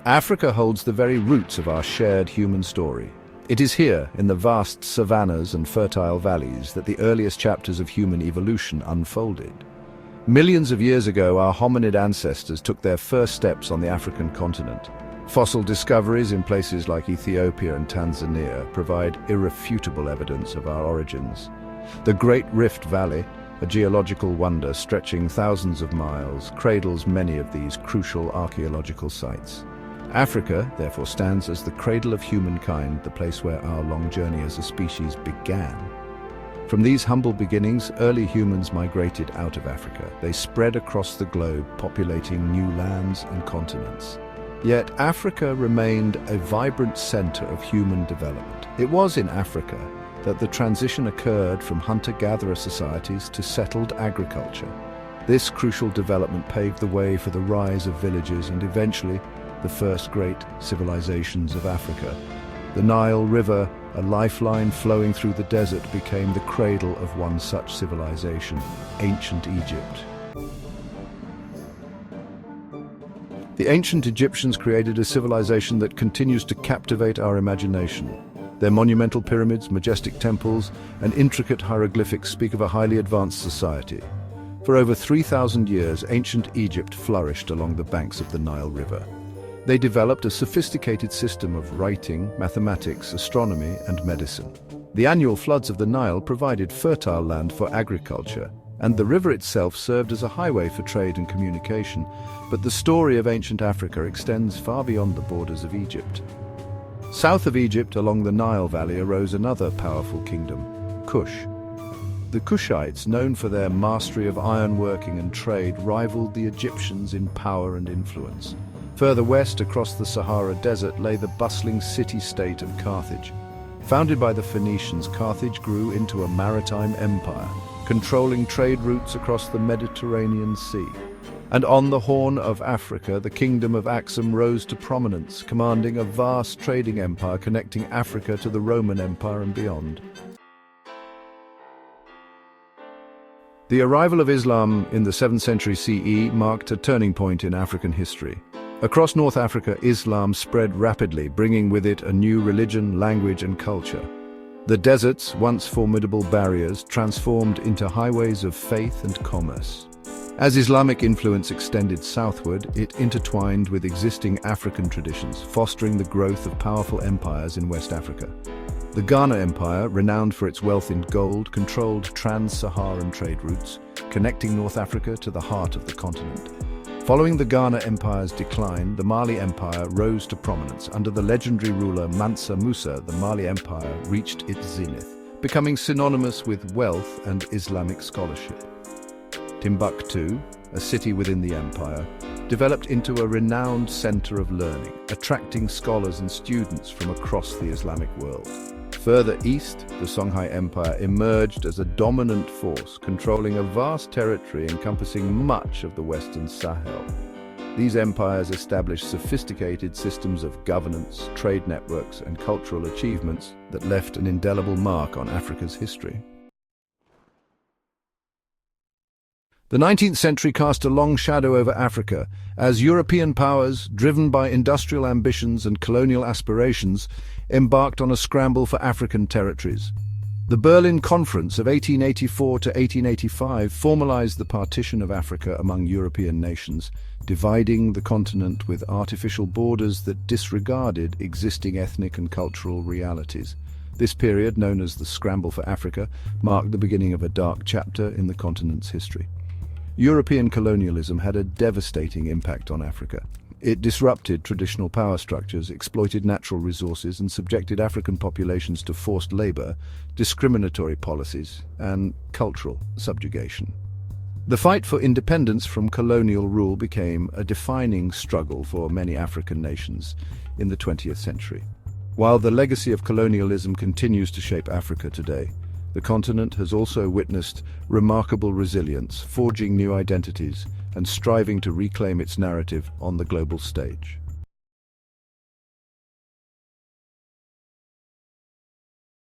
Africa holds the very roots of our shared human story. It is here, in the vast savannas and fertile valleys, that the earliest chapters of human evolution unfolded. Millions of years ago, our hominid ancestors took their first steps on the African continent. Fossil discoveries in places like Ethiopia and Tanzania provide irrefutable evidence of our origins. The Great Rift Valley, a geological wonder stretching thousands of miles, cradles many of these crucial archaeological sites. Africa, therefore, stands as the cradle of humankind, the place where our long journey as a species began. From these humble beginnings, early humans migrated out of Africa. They spread across the globe, populating new lands and continents. Yet Africa remained a vibrant center of human development. It was in Africa that the transition occurred from hunter-gatherer societies to settled agriculture. This crucial development paved the way for the rise of villages and eventually the first great civilizations of Africa. The Nile River, a lifeline flowing through the desert, became the cradle of one such civilization, ancient Egypt. The ancient Egyptians created a civilization that continues to captivate our imagination. Their monumental pyramids, majestic temples, and intricate hieroglyphics speak of a highly advanced society. For over 3,000 years, ancient Egypt flourished along the banks of the Nile River. They developed a sophisticated system of writing, mathematics, astronomy, and medicine. The annual floods of the Nile provided fertile land for agriculture, and the river itself served as a highway for trade and communication. But the story of ancient Africa extends far beyond the borders of Egypt. South of Egypt, along the Nile Valley, arose another powerful kingdom, Kush. The Kushites, known for their mastery of ironworking and trade, rivaled the Egyptians in power and influence. Further west, across the Sahara Desert, lay the bustling city-state of Carthage. Founded by the Phoenicians, Carthage grew into a maritime empire, controlling trade routes across the Mediterranean Sea. And on the Horn of Africa, the kingdom of Axum rose to prominence, commanding a vast trading empire connecting Africa to the Roman Empire and beyond. The arrival of Islam in the 7th century CE marked a turning point in African history. Across North Africa, Islam spread rapidly, bringing with it a new religion, language, and culture. The deserts, once formidable barriers, transformed into highways of faith and commerce. As Islamic influence extended southward, it intertwined with existing African traditions, fostering the growth of powerful empires in West Africa. The Ghana Empire, renowned for its wealth in gold, controlled trans-Saharan trade routes, connecting North Africa to the heart of the continent. Following the Ghana Empire's decline, the Mali Empire rose to prominence. Under the legendary ruler Mansa Musa, the Mali Empire reached its zenith, becoming synonymous with wealth and Islamic scholarship. Timbuktu, a city within the empire, developed into a renowned center of learning, attracting scholars and students from across the Islamic world. Further east, the Songhai Empire emerged as a dominant force, controlling a vast territory encompassing much of the Western Sahel. These empires established sophisticated systems of governance, trade networks, and cultural achievements that left an indelible mark on Africa's history. The 19th century cast a long shadow over Africa as European powers, driven by industrial ambitions and colonial aspirations, embarked on a scramble for African territories. The Berlin Conference of 1884 to 1885 formalized the partition of Africa among European nations, dividing the continent with artificial borders that disregarded existing ethnic and cultural realities. This period, known as the Scramble for Africa, marked the beginning of a dark chapter in the continent's history. European colonialism had a devastating impact on Africa. It disrupted traditional power structures, exploited natural resources, and subjected African populations to forced labor, discriminatory policies, and cultural subjugation. The fight for independence from colonial rule became a defining struggle for many African nations in the 20th century. While the legacy of colonialism continues to shape Africa today, the continent has also witnessed remarkable resilience, forging new identities and striving to reclaim its narrative on the global stage.